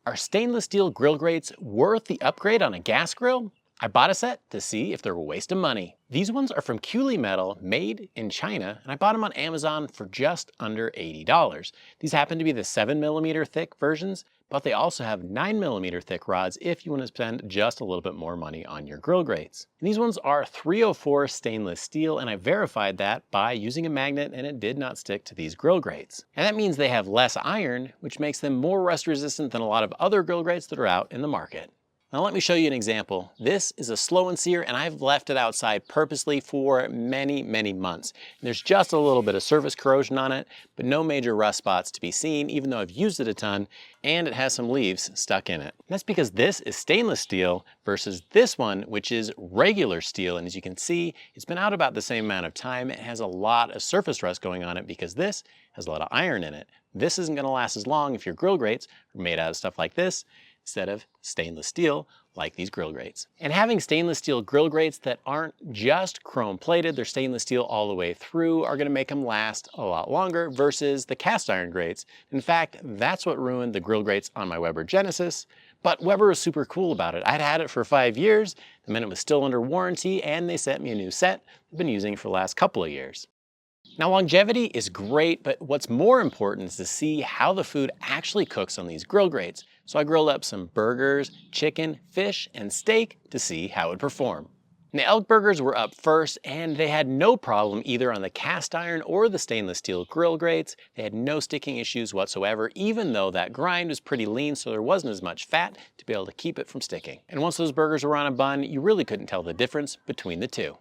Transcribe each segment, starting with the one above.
Are stainless steel grill grates worth the upgrade on a gas grill? I bought a set to see if they're a waste of money. These ones are from Culi Metal, made in China, and I bought them on Amazon for just under $80. These happen to be the 7mm thick versions, but they also have 9mm thick rods if you want to spend just a little bit more money on your grill grates. And these ones are 304 stainless steel, and I verified that by using a magnet, and it did not stick to these grill grates. And that means they have less iron, which makes them more rust resistant than a lot of other grill grates that are out in the market. Now let me show you an example. This is a slow and sear, and I've left it outside purposely for many months. There's just a little bit of surface corrosion on it, but no major rust spots to be seen, even though I've used it a ton, and it has some leaves stuck in it. And that's because this is stainless steel versus this one, which is regular steel. And as you can see, it's been out about the same amount of time. It has a lot of surface rust going on it because this has a lot of iron in it. This isn't gonna last as long if your grill grates are made out of stuff like this, instead of stainless steel like these grill grates. And having stainless steel grill grates that aren't just chrome plated, they're stainless steel all the way through, are gonna make them last a lot longer versus the cast iron grates. In fact, that's what ruined the grill grates on my Weber Genesis, but Weber was super cool about it. I'd had it for 5 years, the minute it was still under warranty, and they sent me a new set I've been using for the last couple of years. Now longevity is great, but what's more important is to see how the food actually cooks on these grill grates. So I grilled up some burgers, chicken, fish, and steak to see how it would perform. And the elk burgers were up first, and they had no problem either on the cast iron or the stainless steel grill grates. They had no sticking issues whatsoever, even though that grind was pretty lean, so there wasn't as much fat to be able to keep it from sticking. And once those burgers were on a bun, you really couldn't tell the difference between the two.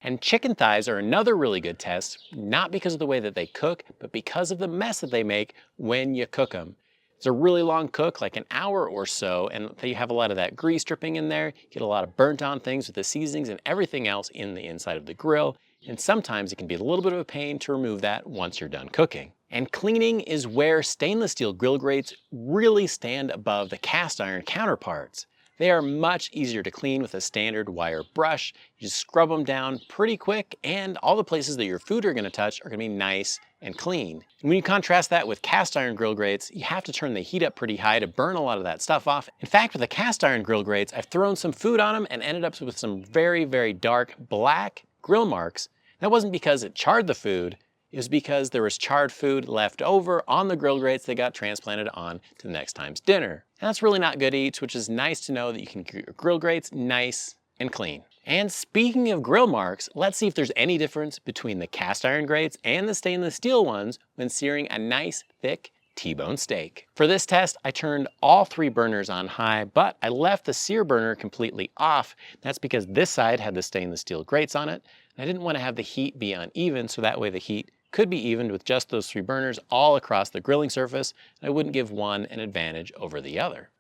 And chicken thighs are another really good test, not because of the way that they cook, but because of the mess that they make when you cook them. It's a really long cook, like an hour or so, and you have a lot of that grease dripping in there. You get a lot of burnt on things with the seasonings and everything else in the inside of the grill. And sometimes it can be a little bit of a pain to remove that once you're done cooking. And cleaning is where stainless steel grill grates really stand above the cast iron counterparts. They are much easier to clean with a standard wire brush. You just scrub them down pretty quick, and all the places that your food are gonna touch are gonna be nice and clean. And when you contrast that with cast iron grill grates, you have to turn the heat up pretty high to burn a lot of that stuff off. In fact, with the cast iron grill grates, I've thrown some food on them and ended up with some very dark black grill marks. That wasn't because it charred the food, it was because there was charred food left over on the grill grates that got transplanted on to the next time's dinner. And that's really not good eats, which is nice to know that you can keep your grill grates nice and clean. And speaking of grill marks, let's see if there's any difference between the cast iron grates and the stainless steel ones when searing a nice, thick T-bone steak. For this test, I turned all 3 burners on high, but I left the sear burner completely off. That's because this side had the stainless steel grates on it, and I didn't want to have the heat be uneven, so that way the heat could be evened with just those 3 burners all across the grilling surface, and I wouldn't give one an advantage over the other.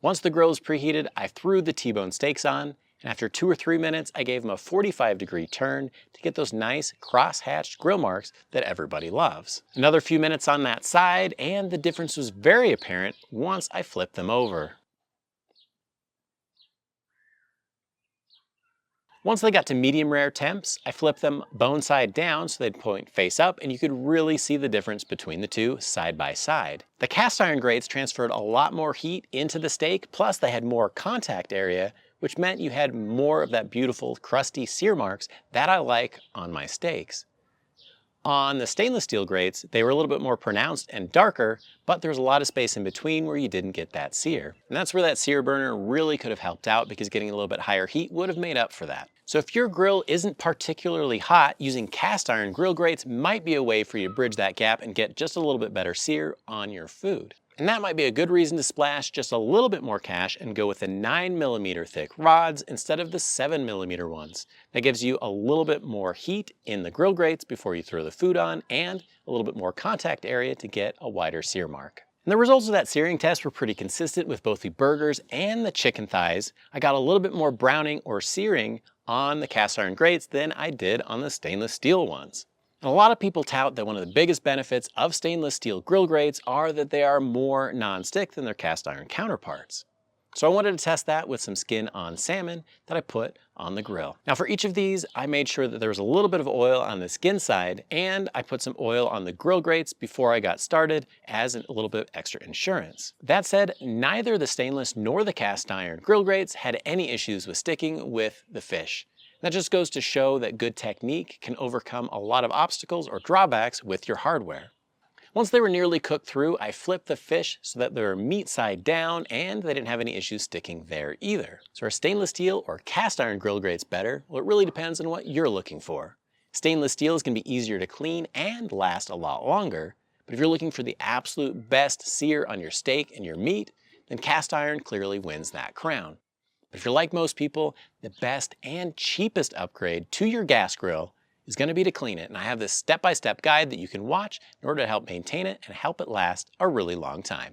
Once the grill was preheated, I threw the T-bone steaks on, and after 2 or 3 minutes, I gave them a 45-degree turn to get those nice cross-hatched grill marks that everybody loves. Another few minutes on that side, and the difference was very apparent once I flipped them over. Once they got to medium rare temps, I flipped them bone side down so they'd point face up, and you could really see the difference between the two side by side. The cast iron grates transferred a lot more heat into the steak, plus they had more contact area, which meant you had more of that beautiful crusty sear marks that I like on my steaks. On the stainless steel grates, they were a little bit more pronounced and darker, but there was a lot of space in between where you didn't get that sear. And that's where that sear burner really could have helped out, because getting a little bit higher heat would have made up for that. So if your grill isn't particularly hot, using cast iron grill grates might be a way for you to bridge that gap and get just a little bit better sear on your food. And that might be a good reason to splash just a little bit more cash and go with the 9mm thick rods instead of the 7mm ones. That gives you a little bit more heat in the grill grates before you throw the food on, and a little bit more contact area to get a wider sear mark. And the results of that searing test were pretty consistent with both the burgers and the chicken thighs. I got a little bit more browning or searing on the cast iron grates than I did on the stainless steel ones. And a lot of people tout that one of the biggest benefits of stainless steel grill grates are that they are more non-stick than their cast iron counterparts. So I wanted to test that with some skin-on salmon that I put on the grill. Now for each of these, I made sure that there was a little bit of oil on the skin side, and I put some oil on the grill grates before I got started as a little bit extra insurance. That said, neither the stainless nor the cast iron grill grates had any issues with sticking with the fish. That just goes to show that good technique can overcome a lot of obstacles or drawbacks with your hardware. Once they were nearly cooked through, I flipped the fish so that they were meat side down and they didn't have any issues sticking there either. So are stainless steel or cast iron grill grates better? Well, it really depends on what you're looking for. Stainless steel is going to be easier to clean and last a lot longer, but if you're looking for the absolute best sear on your steak and your meat, then cast iron clearly wins that crown. But if you're like most people, the best and cheapest upgrade to your gas grill is going to be to clean it, and I have this step-by-step guide that you can watch in order to help maintain it and help it last a really long time.